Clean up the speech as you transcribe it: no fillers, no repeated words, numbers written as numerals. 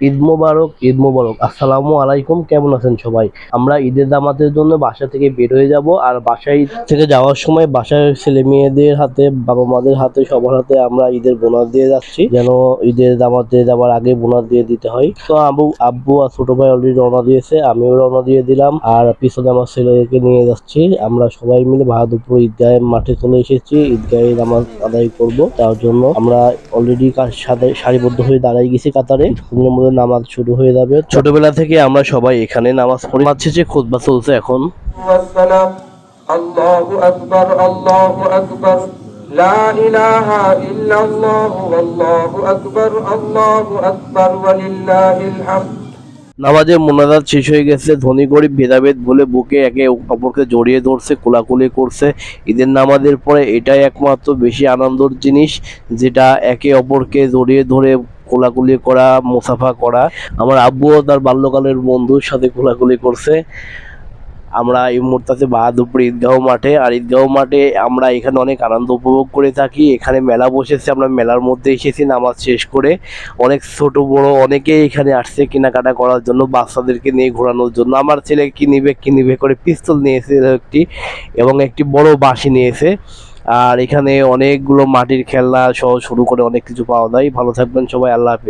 ঈদ মোবারক, ঈদ মোবারক। আসসালামু আলাইকুম। কেমন আছেন সবাই? আমরা ঈদের জামাতের জন্য বাসা থেকে বের হয়ে যাব। আর বাসায় থেকে যাওয়ার সময় বাসার ছেলে মেয়েদের হাতে, বাবা মাদের হাতে, সবার হাতে আমরা ঈদের বোনাস দিয়ে যাচ্ছি, যেন ঈদের জামাতে যাওয়ার আগে বোনাস দিয়ে দিতে হয়। তো আব্বু আর ছোট ভাই অলরেডি রওনা দিয়েছে, আমিও রওনা দিয়ে দিলাম। আর পিছনে আমার ছেলেকে নিয়ে যাচ্ছি। আমরা সবাই মিলে বাহাদুরপুর ঈদগাহের মাঠে চলে এসেছি ঈদগাহে নামাজ আদায় করব। তার জন্য আমরা অলরেডি সাথে সারিবদ্ধ হয়ে দাঁড়াই গেছি কাতারে। কিছুক্ষণের মধ্যে নামাজ শুরু হয়ে যাবে। ছোটবেলা থেকে আমরা সবাই এখানে নামাজ পড়ি। শেষে খুতবা চলছে এখন। আল্লাহু আকবার, আল্লাহু আকবার, লা ইলাহা ইল্লাল্লাহ, আল্লাহু আকবার, আল্লাহু আকবার, ওয়ালিল্লাহিল হামদ। নামাজের মোনাজাত শেষ হয়ে গেছে। ধনী গরিব ভেদাভেদ বলে বুকে একে অপরকে জড়িয়ে ধরছে, কোলাকুলি করছে। ঈদের নামাজের পরে এটাই একমাত্র বেশি আনন্দের জিনিস, যেটা একে অপরকে জড়িয়ে ধরে কোলাকুলি করা, মুসাফা করা। আমার আব্বুও তার বাল্যকালের বন্ধুর সাথে কোলাকুলি করছে। আমরা এই মুহূর্তে বাহাদুরপুর ঈদগাহ মাঠে। আর ঈদগাহ মাঠে আমরা এখানে অনেক আনন্দ উপভোগ করে থাকি। এখানে মেলা বসেছে, আমরা মেলার মধ্যে এসেছি নামাজ শেষ করে। অনেক ছোট বড় অনেকেই এখানে আসছে কেনাকাটা করার জন্য, বাচ্চাদেরকে নিয়ে ঘোরানোর জন্য। আমার ছেলে কি নিবে করে পিস্তল নিয়েছে একটি, এবং একটি বড় বাঁশি নিয়েছে। আর এখানে অনেকগুলো মাটির খেলনা সহ শুরু করে অনেক কিছু পাওয়া যায়। ভালো থাকবেন সবাই, আল্লাহ হাফেজ।